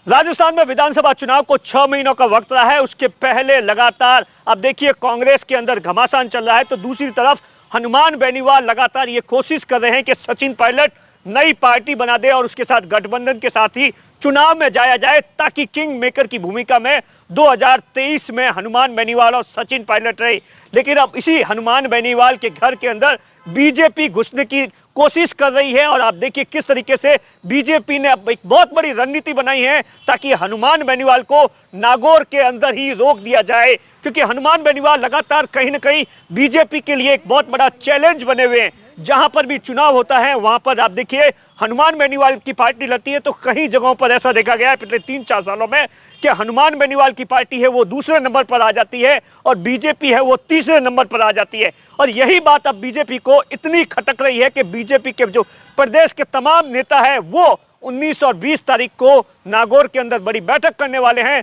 राजस्थान में विधानसभा चुनाव को 6 महीनों का वक्त रहा है। उसके पहले लगातार अब देखिए कांग्रेस के अंदर घमासान चल रहा है, तो दूसरी तरफ हनुमान बेनीवाल लगातार ये कोशिश कर रहे हैं कि सचिन पायलट नई पार्टी बना दे और उसके साथ गठबंधन के साथ ही चुनाव में जाया जाए, ताकि किंग मेकर की भूमिका में 2023 में हनुमान बेनीवाल और सचिन पायलट रहे। लेकिन अब इसी हनुमान बेनीवाल के घर के अंदर बीजेपी घुसने की कोशिश कर रही है और आप देखिए किस तरीके से बीजेपी ने अब एक बहुत बड़ी रणनीति बनाई है ताकि हनुमान बेनीवाल को नागौर के अंदर ही रोक दिया जाए, क्योंकि हनुमान बेनीवाल लगातार कहीं ना कहीं बीजेपी के लिए एक बहुत बड़ा चैलेंज बने हुए हैं। जहां पर भी चुनाव होता है वहां पर आप देखिए हनुमान बेनीवाल की पार्टी लड़ती है, तो कई जगहों पर ऐसा देखा गया है पिछले 3-4 सालों में कि हनुमान बेनीवाल की पार्टी है वो दूसरे नंबर पर आ जाती है और बीजेपी है वो तीसरे नंबर पर आ जाती है। और यही बात अब बीजेपी को इतनी खटक रही है कि बीजेपी के जो प्रदेश के तमाम नेता है वो 19 और 20 तारीख को नागौर के अंदर बड़ी बैठक करने वाले हैं।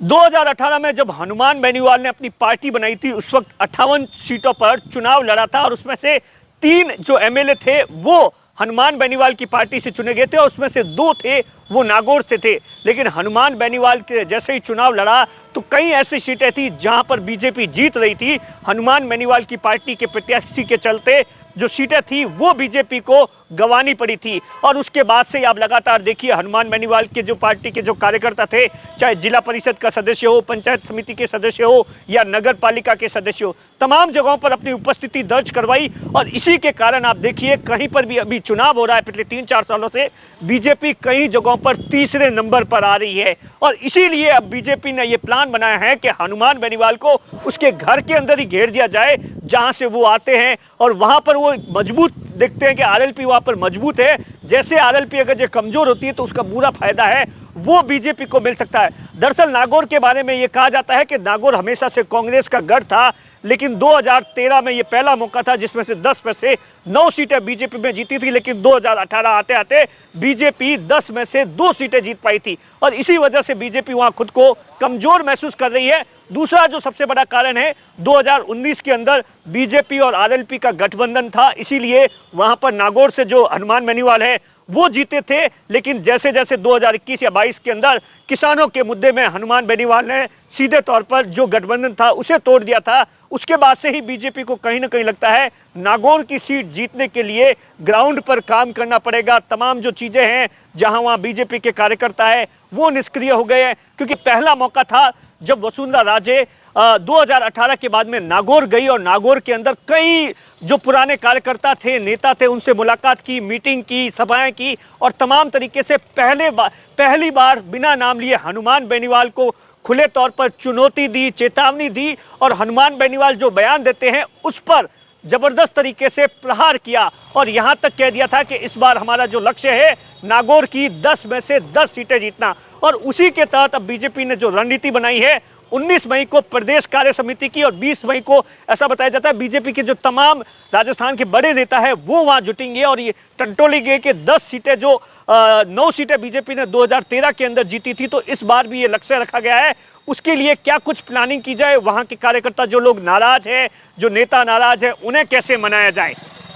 2018 में जब हनुमान बेनीवाल ने अपनी पार्टी बनाई थी उस वक्त 58 सीटों पर चुनाव लड़ा था और उसमें से 3 जो एमएलए थे वो हनुमान बेनीवाल की पार्टी से चुने गए थे और उसमें से 2 थे वो नागौर से थे। लेकिन हनुमान बेनीवाल के जैसे ही चुनाव लड़ा तो कई ऐसी सीटें थी जहां पर बीजेपी जीत रही थी। हनुमान बेनीवाल की पार्टी के प्रत्याशी के चलते जो सीटें थी वो बीजेपी को गंवानी पड़ी थी। और उसके बाद से आप लगातार देखिए हनुमान बेनीवाल के जो पार्टी के जो कार्यकर्ता थे, चाहे जिला परिषद का सदस्य हो, पंचायत समिति के सदस्य हो या नगर पालिका के सदस्य हो, तमाम जगहों पर अपनी उपस्थिति दर्ज करवाई। और इसी के कारण आप देखिए कहीं पर भी अभी चुनाव हो रहा है पिछले 3-4 सालों से बीजेपी कई जगहों पर तीसरे नंबर पर आ रही है। और इसीलिए अब बीजेपी ने यह प्लान बनाया है कि हनुमान बेनीवाल को उसके घर के अंदर ही घेर दिया जाए जहां से वो आते हैं और वहां पर वो मजबूत देखते हैं कि आरएलपी वहां पर मजबूत है। जैसे आरएलपी अगर जो कमजोर होती है तो उसका बुरा फायदा है वो बीजेपी को मिल सकता है। दरअसल नागौर के बारे में ये कहा जाता है कि नागौर हमेशा से कांग्रेस का गढ़ था, लेकिन 2013 में ये पहला मौका था जिसमें से 10 में से 9 सीटें बीजेपी में जीती थी। लेकिन 2018 आते आते बीजेपी 10 में से 2 सीटें जीत पाई थी और इसी वजह से बीजेपी वहां खुद को कमजोर महसूस कर रही है। दूसरा जो सबसे बड़ा कारण है 2019 के अंदर बीजेपी और आरएलपी का गठबंधन था, इसीलिए वहां पर नागौर से जो हनुमान बेनीवाल है वो जीते थे। लेकिन जैसे जैसे 2021 या 22 के अंदर किसानों के मुद्दे में हनुमान बेनीवाल ने सीधे तौर पर जो गठबंधन था उसे तोड़ दिया था, उसके बाद से ही बीजेपी को कहीं ना कहीं लगता है नागौर की सीट जीतने के लिए ग्राउंड पर काम करना पड़ेगा। तमाम जो चीजें हैं जहां वहां बीजेपी के कार्यकर्ता है वो निष्क्रिय हो गए हैं, क्योंकि पहला मौका था जब वसुंधरा राजे 2018 के बाद में नागौर गई और नागौर के अंदर कई जो पुराने कार्यकर्ता थे, नेता थे, उनसे मुलाकात की, मीटिंग की, सभाएं की और तमाम तरीके से पहली बार बिना नाम लिए हनुमान बेनीवाल को खुले तौर पर चुनौती दी, चेतावनी दी और हनुमान बेनीवाल जो बयान देते हैं उस पर जबरदस्त तरीके से प्रहार किया और यहां तक कह दिया था कि इस बार हमारा जो लक्ष्य है नागौर की 10 में से 10 सीटें जीतना। और उसी के तहत अब बीजेपी ने जो रणनीति बनाई है 19 मई को प्रदेश कार्य समिति की और 20 मई को ऐसा बताया जाता है बीजेपी के जो तमाम राजस्थान के बड़े नेता है वो वहां जुटेंगे और ये टंटोली गए कि 10 सीटें जो 9 सीटें बीजेपी ने 2013 के अंदर जीती थी, तो इस बार भी ये लक्ष्य रखा गया है। उसके लिए क्या कुछ प्लानिंग की जाए, वहां के कार्यकर्ता जो लोग नाराज हैं, जो नेता नाराज है, उन्हें कैसे मनाया जाए।